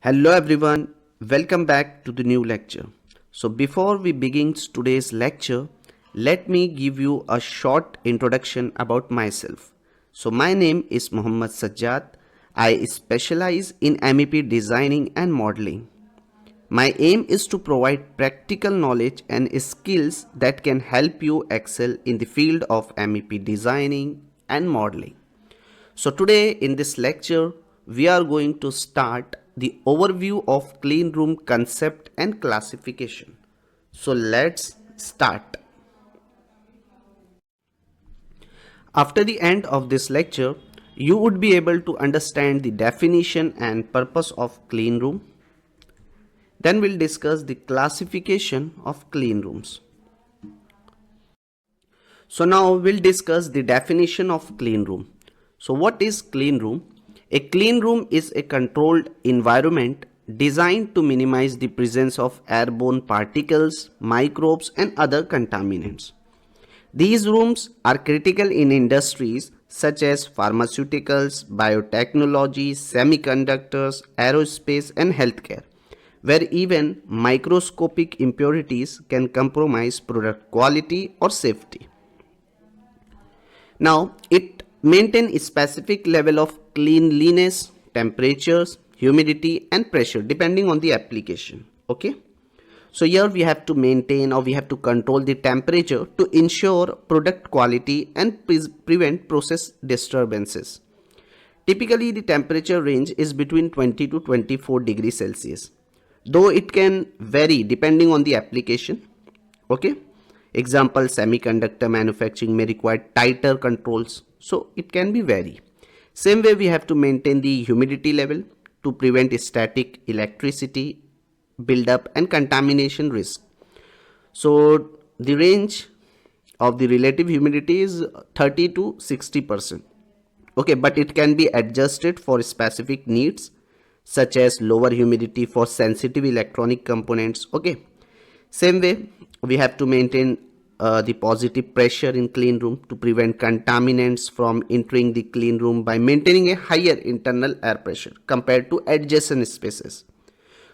Hello everyone, welcome back to the new lecture. So before we begin today's lecture, let me give you a short introduction about myself. So my name is Muhammad Sajjad. I specialize in MEP designing and modeling. My aim is to provide practical knowledge and skills that can help you excel in the field of MEP designing and modeling. So today in this lecture, we are going to start the overview of clean room concept and classification. So let's start. After the end of this lecture, you would be able to understand the definition and purpose of clean room. Then we'll discuss the classification of clean rooms. So now we'll discuss the definition of clean room. So what is clean room? A clean room is a controlled environment designed to minimize the presence of airborne particles, microbes and other contaminants. These rooms are critical in industries such as pharmaceuticals, biotechnology, semiconductors, aerospace and healthcare, where even microscopic impurities can compromise product quality or safety. Now, it maintains a specific level of cleanliness, temperatures, humidity and pressure depending on the application. Okay. So here we have to maintain or we have to control the temperature to ensure product quality and prevent process disturbances. Typically the temperature range is between 20 to 24 degrees Celsius, though it can vary depending on the application. Okay. Example, semiconductor manufacturing may require tighter controls, so it can be vary. Same way we have to maintain the humidity level to prevent static electricity buildup and contamination risk. So the range of the relative humidity is 30 to 60%. Okay, but it can be adjusted for specific needs such as lower humidity for sensitive electronic components. Okay. Same way, we have to maintain the positive pressure in clean room to prevent contaminants from entering the clean room by maintaining a higher internal air pressure compared to adjacent spaces.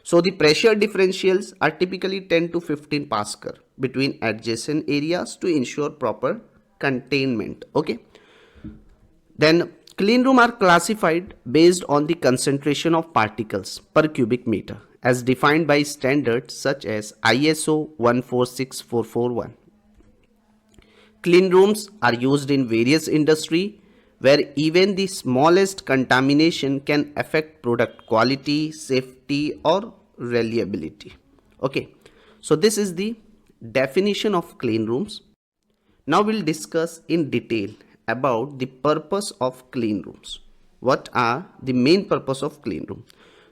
So the pressure differentials are typically 10 to 15 Pascal between adjacent areas to ensure proper containment. Okay. Then clean room are classified based on the concentration of particles per cubic meter as defined by standards such as ISO 146441. Clean rooms are used in various industries where even the smallest contamination can affect product quality, safety or reliability. Okay, so this is the definition of clean rooms. Now we'll discuss in detail about the purpose of clean rooms. What are the main purpose of clean room?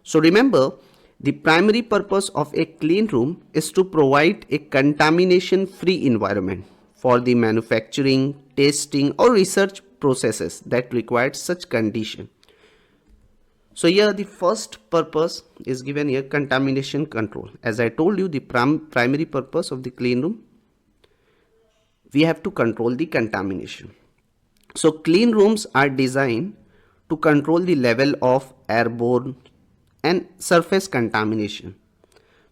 So remember, the primary purpose of a clean room is to provide a contamination-free environment for the manufacturing, testing or research processes that require such condition. So here the first purpose is given here, contamination control. As I told you, the primary purpose of the clean room, we have to control the contamination. So clean rooms are designed to control the level of airborne and surface contamination.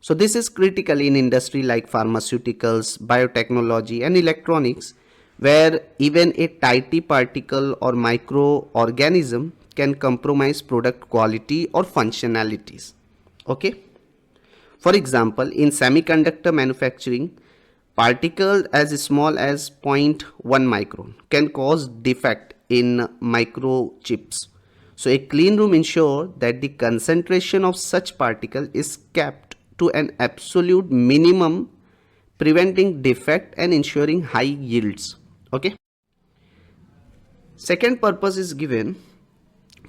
So this is critical in industry like pharmaceuticals, biotechnology and electronics, where even a tiny particle or microorganism can compromise product quality or functionalities. Okay. For example, in semiconductor manufacturing, particles as small as 0.1 micron can cause defect in microchips. So a clean room ensures that the concentration of such particle is kept to an absolute minimum, preventing defect and ensuring high yields. Okay. Second purpose is given,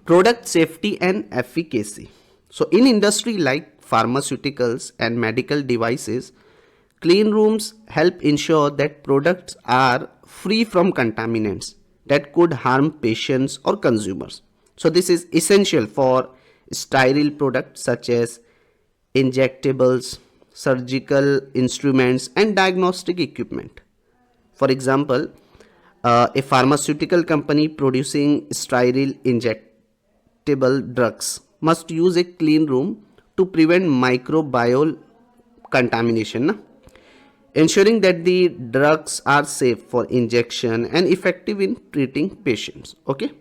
product safety and efficacy. So in industry like pharmaceuticals and medical devices, clean rooms help ensure that products are free from contaminants that could harm patients or consumers. So this is essential for sterile products such as injectables, surgical instruments and diagnostic equipment. For example, a pharmaceutical company producing sterile injectable drugs must use a clean room to prevent microbial contamination, na? Ensuring that the drugs are safe for injection and effective in treating patients. Okay.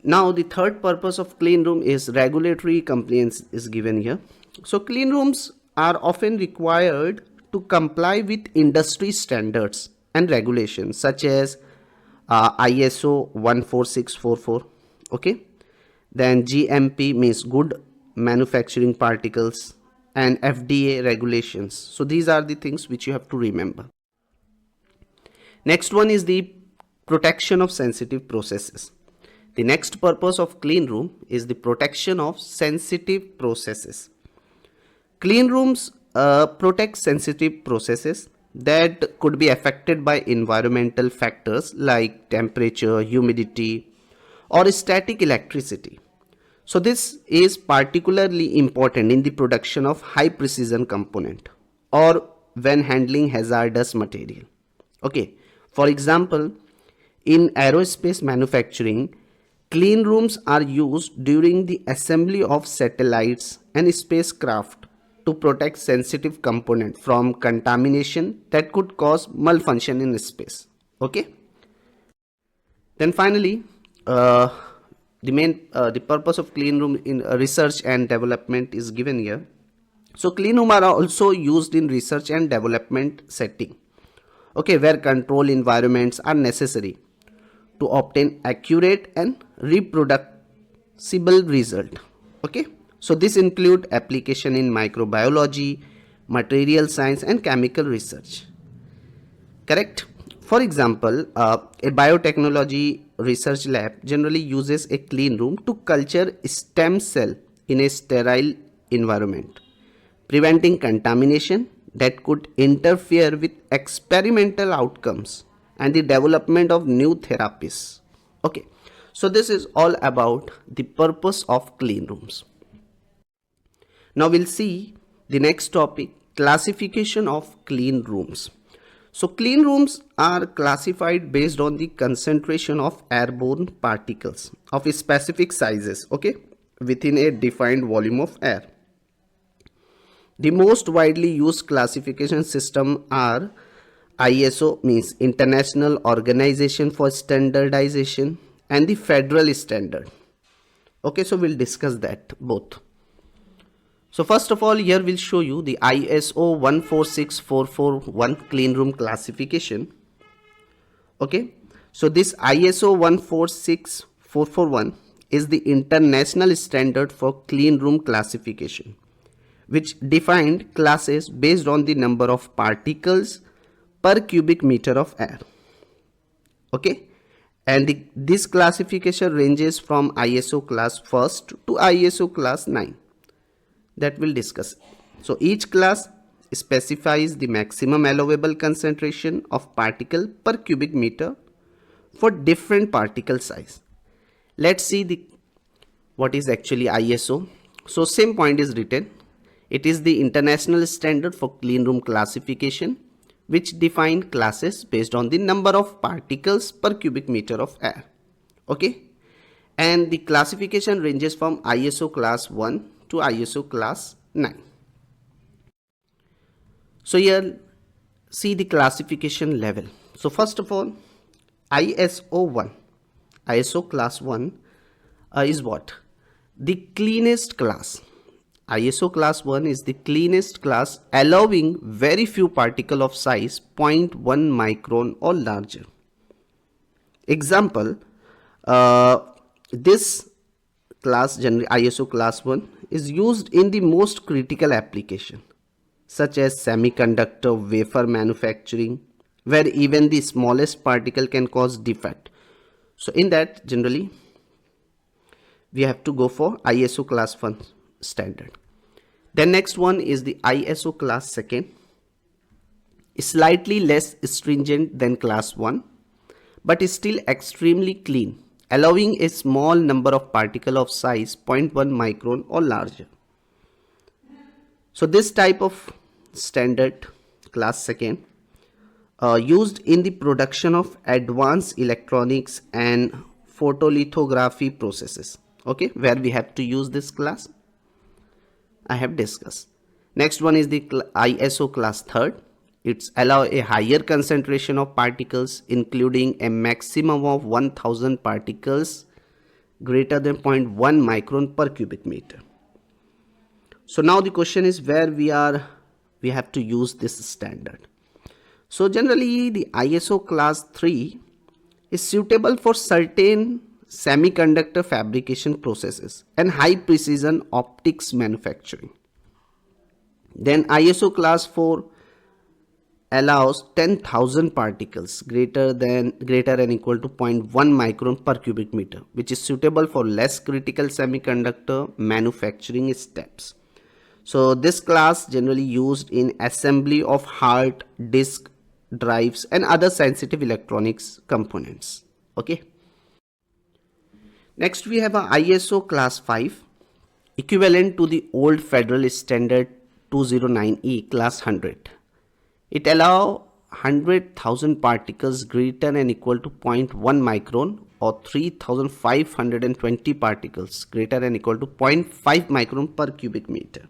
Now the third purpose of clean room is regulatory compliance is given here. So clean rooms are often required to comply with industry standards and regulations such as ISO 14644. Okay. Then GMP means good manufacturing particles, and FDA regulations. So these are the things which you have to remember. Next one is the protection of sensitive processes. The next purpose of clean room is the protection of sensitive processes. Clean rooms protect sensitive processes that could be affected by environmental factors like temperature, humidity, or static electricity. So this is particularly important in the production of high precision component or when handling hazardous material. Okay, for example, in aerospace manufacturing, clean rooms are used during the assembly of satellites and spacecraft to protect sensitive component from contamination that could cause malfunction in space. Okay. Then finally, the purpose of clean room in research and development is given here. So clean room are also used in research and development setting, okay, where control environments are necessary to obtain accurate and reproducible result. Okay, so this include application in microbiology, material science, and chemical research. Correct. For example, a biotechnology research lab generally uses a clean room to culture stem cell in a sterile environment, preventing contamination that could interfere with experimental outcomes and the development of new therapies. Okay, so this is all about the purpose of clean rooms. Now we'll see the next topic, classification of clean rooms. So clean rooms are classified based on the concentration of airborne particles of specific sizes, okay, within a defined volume of air. The most widely used classification system are ISO, means International Organization for Standardization, and the Federal Standard. Okay, so we'll discuss that both. So first of all, here we'll show you the ISO 14644 clean room classification. Okay, so this ISO 14644 is the international standard for clean room classification, which defined classes based on the number of particles per cubic meter of air. Okay, and this classification ranges from ISO class 1st to ISO class 9. That we'll discuss. So each class specifies the maximum allowable concentration of particle per cubic meter for different particle size. Let's see what is actually ISO. So same point is written. It is the international standard for clean room classification, which define classes based on the number of particles per cubic meter of air. Okay, and the classification ranges from ISO class 1 to ISO class 9. So here see the classification level. So first of all, ISO class 1 is what? The cleanest class. ISO class 1 is the cleanest class, allowing very few particle of size 0.1 micron or larger. Example, this class, generally ISO class 1, is used in the most critical application such as semiconductor wafer manufacturing, where even the smallest particle can cause defect. So in that, generally we have to go for ISO class 1 standard. Then next one is the ISO class 2, slightly less stringent than class 1, but is still extremely clean, allowing a small number of particle of size 0.1 micron or larger. So this type of standard, class 2, used in the production of advanced electronics and photolithography processes, okay, where we have to use this class. I have discussed. Next one is the ISO class 3rd. It's allow a higher concentration of particles, including a maximum of 1000 particles greater than 0.1 micron per cubic meter. So now the question is where we have to use this standard. So generally the ISO class 3 is suitable for certain semiconductor fabrication processes and high precision optics manufacturing. Then ISO class 4 allows 10,000 particles greater and equal to 0.1 micron per cubic meter, which is suitable for less critical semiconductor manufacturing steps. So this class generally used in assembly of hard disk drives and other sensitive electronics components. Okay. Next we have a ISO class 5, equivalent to the old federal standard 209E class 100. It allows 100,000 particles greater and equal to 0.1 micron or 3,520 particles greater and equal to 0.5 micron per cubic meter.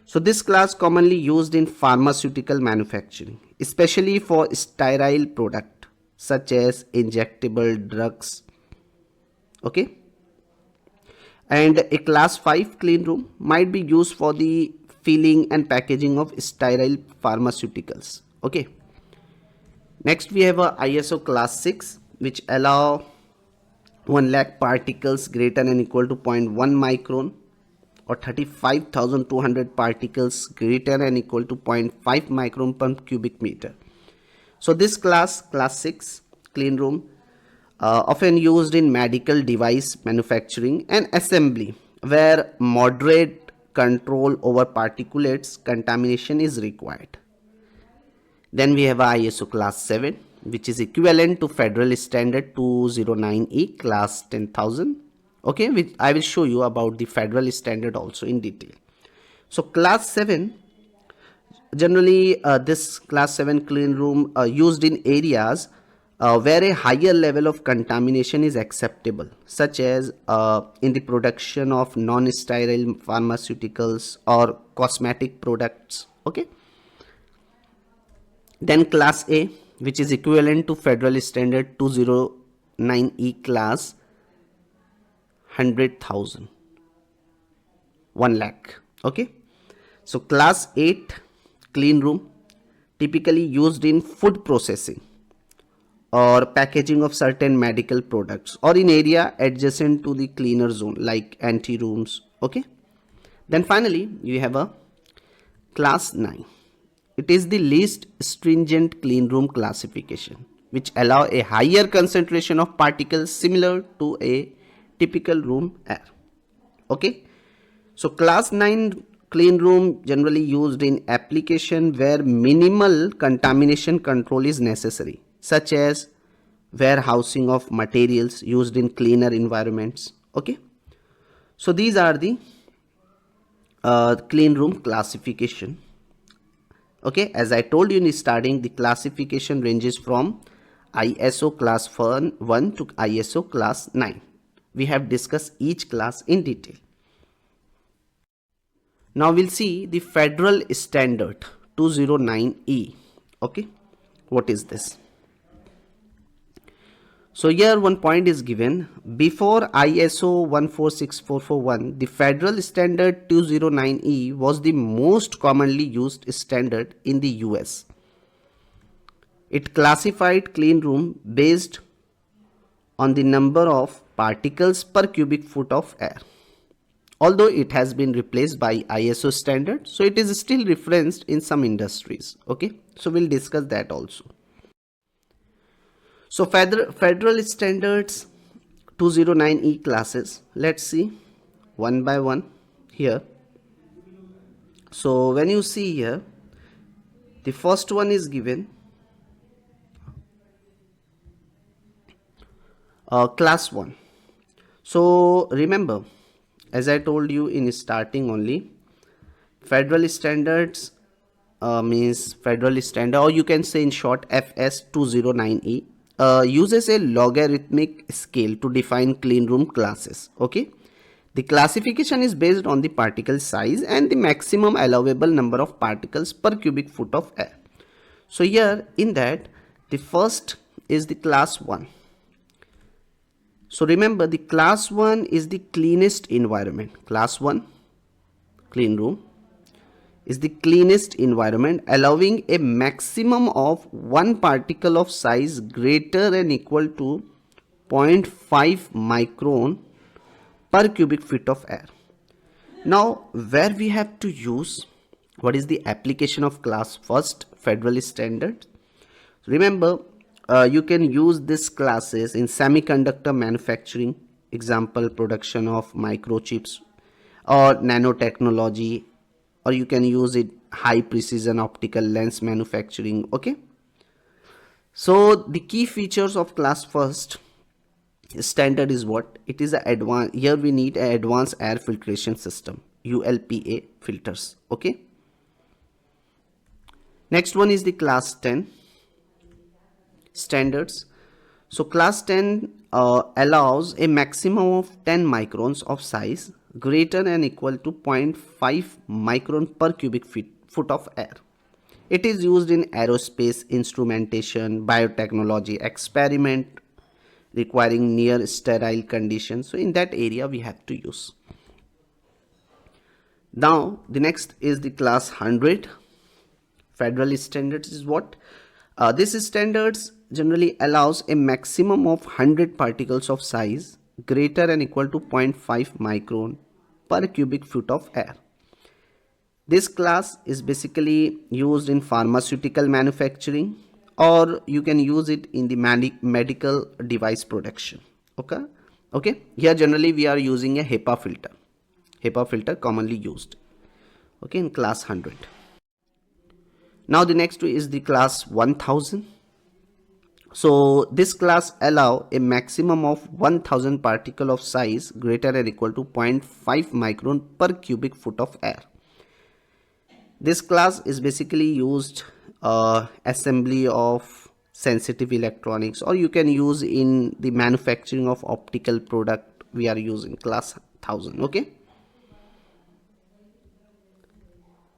So this class commonly used in pharmaceutical manufacturing, especially for sterile product such as injectable drugs. Okay. And a class 5 clean room might be used for the filling and packaging of sterile pharmaceuticals. Okay. Next we have a ISO class 6, which allow 1 lakh particles greater and equal to 0.1 micron or 35,200 particles greater and equal to 0.5 micron per cubic meter. So this class 6 clean room often used in medical device manufacturing and assembly, where moderate control over particulates contamination is required. Then we have ISO class 7, which is equivalent to federal standard 209E class 10,000. Okay, which I will show you about the federal standard also in detail. So class 7, generally this class 7 clean room used in areas where a higher level of contamination is acceptable, such as in the production of non-sterile pharmaceuticals or cosmetic products. Okay. Then class A, which is equivalent to federal standard 209E class 100,000, 1 lakh. Okay. So class 8 clean room, typically used in food processing or packaging of certain medical products or in area adjacent to the cleaner zone like ante rooms. Okay. Then finally you have a class 9. It is the least stringent clean room classification, which allow a higher concentration of particles similar to a typical room air. Okay. So class 9 clean room generally used in application where minimal contamination control is necessary, such as warehousing of materials used in cleaner environments. Okay. So these are the clean room classification. Okay, as I told you in starting, the classification ranges from ISO class 1 to ISO class 9. We have discussed each class in detail. Now we'll see the federal standard 209E. Okay, what is this? So here one point is given. Before ISO 146441, the federal standard 209E was the most commonly used standard in the US. It classified clean room based on the number of particles per cubic foot of air. Although it has been replaced by ISO standard, so it is still referenced in some industries. Okay, so we'll discuss that also. So federal standards 209E classes, let's see one by one here. So when you see here, the first one is given class 1. So remember, as I told you in starting only, federal standards means federal standard, or you can say in short FS 209E. Uses a logarithmic scale to define clean room classes. Okay, The classification is based on the particle size and the maximum allowable number of particles per cubic foot of air. So here in that, the first is the class 1. So remember, the class 1 is the cleanest environment. Class 1, clean room, is the cleanest environment, allowing a maximum of one particle of size greater than equal to 0.5 micron per cubic feet of air. Now, where we have to use, what is the application of class first federal standard? Remember, you can use these classes in semiconductor manufacturing, example production of microchips or nanotechnology, or you can use it high precision optical lens manufacturing. Okay, so the key features of class first standard is what? It is a advanced, here we need an advanced air filtration system, ULPA filters. Okay, next one is the class 10 standards. So class 10 allows a maximum of 10 microns of size greater than equal to 0.5 micron per cubic foot of air. It is used in aerospace, instrumentation, biotechnology, experiment requiring near sterile conditions. So in that area we have to use. Now the next is the class 100 federal standards is what? This standards generally allows a maximum of 100 particles of size greater than equal to 0.5 micron per cubic foot of air. This class is basically used in pharmaceutical manufacturing, or you can use it in the medical device production. Okay, here generally we are using a HEPA filter commonly used, okay, in class 100. Now the next is the class 1000. So this class allow a maximum of 1000 particle of size greater than equal to 0.5 micron per cubic foot of air. This class is basically used assembly of sensitive electronics, or you can use in the manufacturing of optical product. We are using class 1000. Okay,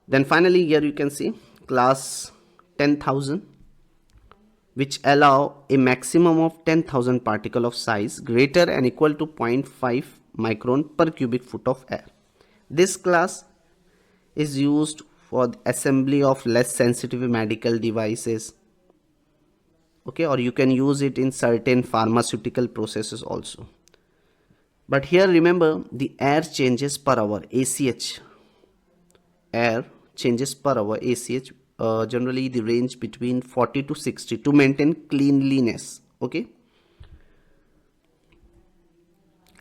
then finally here you can see class 10,000, which allow a maximum of 10,000 particle of size greater and equal to 0.5 micron per cubic foot of air. This class is used for the assembly of less sensitive medical devices, okay, or you can use it in certain pharmaceutical processes also. But here remember, the air changes per hour, ACH, air changes per hour, ACH, generally the range between 40 to 60 to maintain cleanliness. Okay,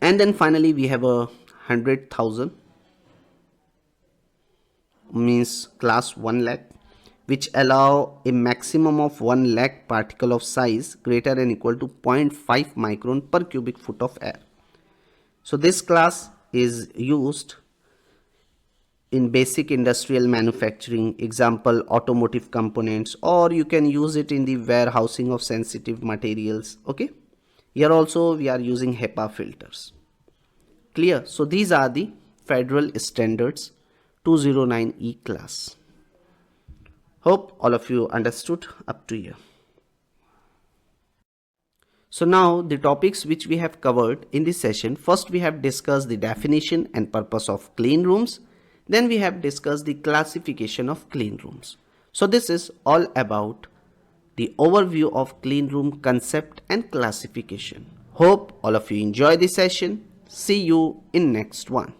and then finally we have a 100,000, means class 1 lakh, which allow a maximum of 1 lakh particle of size greater than equal to 0.5 micron per cubic foot of air. So this class is used in basic industrial manufacturing, example automotive components, or you can use it in the warehousing of sensitive materials. Okay, here also we are using HEPA filters. Clear? So these are the federal standards 209E class. Hope all of you understood up to here. So now the topics which we have covered in this session: first we have discussed the definition and purpose of clean rooms. Then we have discussed the classification of clean rooms. So this is all about the overview of clean room concept and classification. Hope all of you enjoy this session. See you in next one.